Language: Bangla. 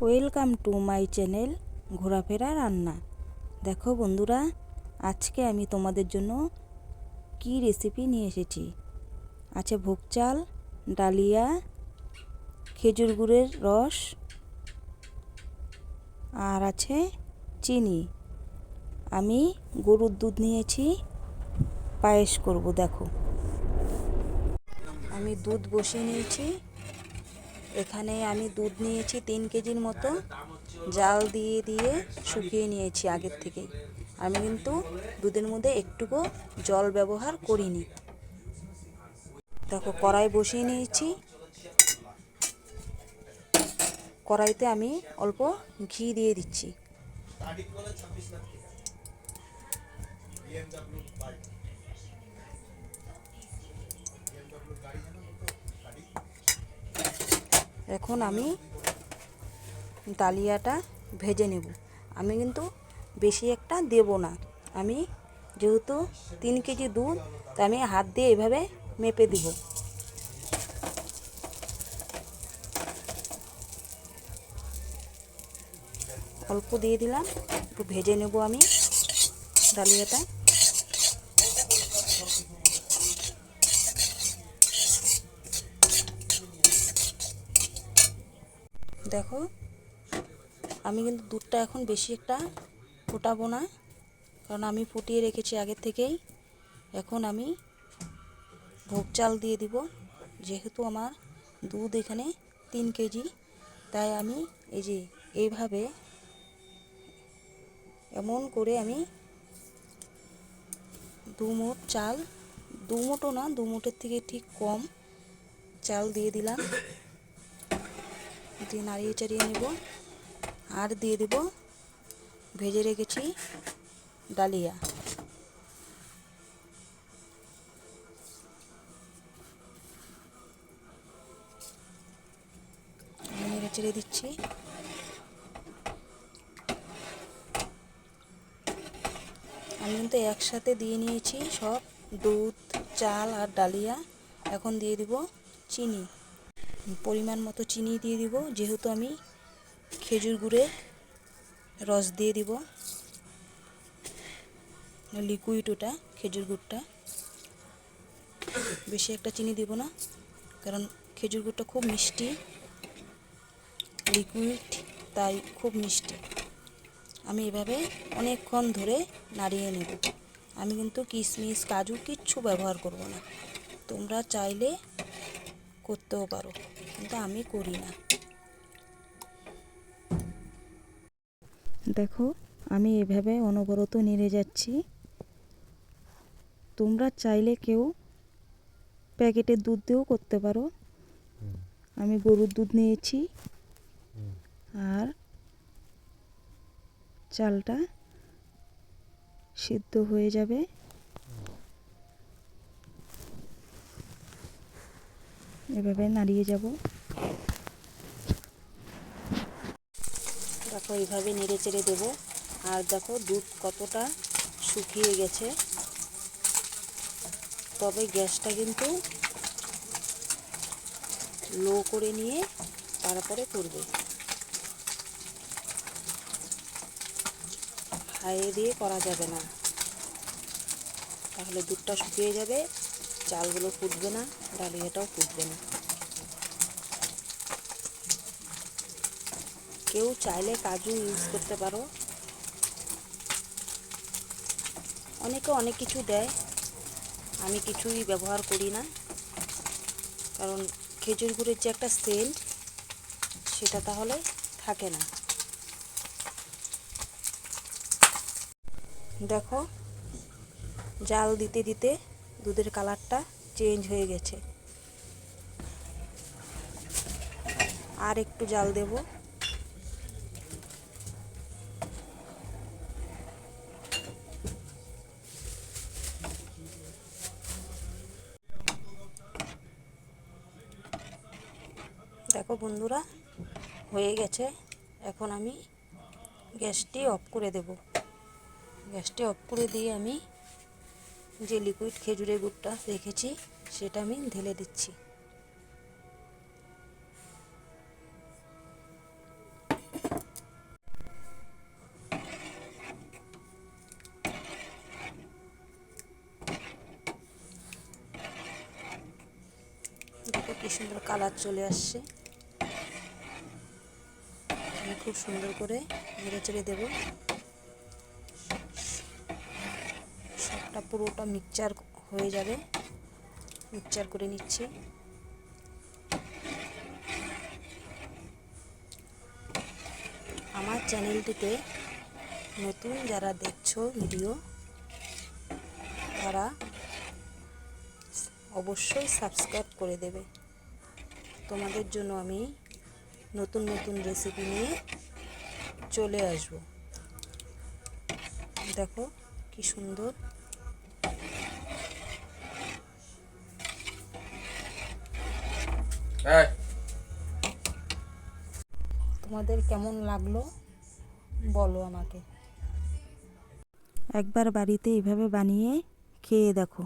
ওয়েলকাম টু মাই চ্যানেল ঘোরাফেরা রান্না। দেখো বন্ধুরা, আজকে আমি তোমাদের জন্য কি রেসিপি নিয়ে এসেছি। আছে ভোগ চাল, ডালিয়া, খেজুর গুড়ের রস, আর আছে চিনি। আমি গরুর দুধ নিয়েছি, পায়েস করব। দেখো, আমি দুধ বসিয়ে নিয়েছি। এখানে আমি দুধ নিয়েছি 3 কেজির মতো, জাল দিয়ে দিয়ে শুকিয়ে নিয়েছি আগের থেকেই। আমি কিন্তু দুধের মধ্যে একটুকু জল ব্যবহার করিনি। দেখো, কড়াই বসিয়ে নিয়েছি। কড়াইতে আমি অল্প ঘি দিয়ে দিচ্ছি। এখন আমি ডালিয়াটা ভেজে নেব। আমি কিন্তু বেশি একটা দেব না। আমি যেহেতু 3 কেজি দুধ, তাই আমি হাত দিয়ে এভাবে মেপে দিব। অল্প দিয়ে দিলাম, একটু ভেজে নেব আমি ডালিয়াটা। দেখো, আমি কিন্তু দুধটা এখন বেশি একটা ফোটাবো না, কারণ আমি ফুটিয়ে রেখেছি আগের থেকেই। এখন আমি ভোগ চাল দিয়ে দিব। যেহেতু আমার দুধ এখানে 3 কেজি, তাই আমি এই যে এইভাবে এমন করে আমি 2 মুঠ চাল, 2 মুঠও না, 2 মুঠের থেকে ঠিক কম চাল দিয়ে দিলাম। দিয়ে নাড়িয়ে চাড়িয়ে নেব। আর দিয়ে দেব ভেজে রেখেছি ডালিয়া। নেড়ে চেড়ে দিচ্ছি। আমি কিন্তু একসাথে দিয়ে নিয়েছি সব, দুধ, চাল আর ডালিয়া। এখন দিয়ে দিব চিনি, পরিমাণ মতো চিনি দিয়ে দিব। যেহেতু আমি খেজুর গুড়ের রস দিয়ে দিব, লিকুইড ওটা খেজুর গুড়টা। বেশি একটা চিনি দিব না, কারণ খেজুর গুড়টা খুব মিষ্টি, লিকুইড, তাই খুব মিষ্টি। আমি এভাবে অনেকক্ষণ ধরে নাড়িয়ে নেব। আমি কিন্তু কিশমিশ, কাজু কিচ্ছু ব্যবহার করব না। তোমরা চাইলে করতেও পারো, কিন্তু আমি করি না। দেখো, আমি এভাবে অনবরত নেড়ে যাচ্ছি। তোমরা চাইলে কেউ প্যাকেটের দুধ দিয়েও করতে পারো। আমি গরুর দুধ নিয়েছি, আর চালটা সিদ্ধ হয়ে যাবে। এভাবে নাড়িয়ে যাব। দেখো, এইভাবে নেড়ে চেড়ে দেবো। আর দেখো দুধ কতটা শুকিয়ে গেছে। তবে গ্যাসটা কিন্তু লো করে নিয়ে তারপরে করবে। হাইয়ে দিয়ে করা যাবে না, তাহলে দুধটা শুকিয়ে যাবে, চালগুলো ফুটবে না, ডালিয়াটাও ফুটবে না। কেউ চাইলে কাজু ইউজ করতে পারো, অনেকে অনেক কিছু দেয়। আমি কিছুই ব্যবহার করি না, কারণ খেজুর গুড়ের যে একটা সেন্ট, সেটা তাহলে থাকে না। দেখো, জাল দিতে দিতে দুধের কালারটা চেঞ্জ হয়ে গেছে। আর একটু জাল দেব। দেখো বন্ধুরা, হয়ে গেছে। এখন আমি গ্যাসটি অফ করে দেব। গ্যাসটি অফ করে দিয়ে আমি যে লিকুইড খেজুরের গুড়টা রেখেছি, সেটা আমি ঢেলে দিচ্ছি। সুন্দর কালার চলে আসছে। আমি খুব সুন্দর করে নেড়ে চেড়ে দেবো। সবটা পুরোটা মিক্সচার হয়ে যাবে। মিক্সচার করে নিচ্ছি। আমার চ্যানেলটিতে নতুন যারা দেখছো ভিডিও, তারা অবশ্যই সাবস্ক্রাইব করে দেবে। তোমাদের জন্য আমি নতুন নতুন রেসিপি নিয়ে চলে আসব। দেখো কি সুন্দর। তোমাদের কেমন লাগলো বলো আমাকে। একবার বাড়িতে এইভাবে বানিয়ে খেয়ে দেখো।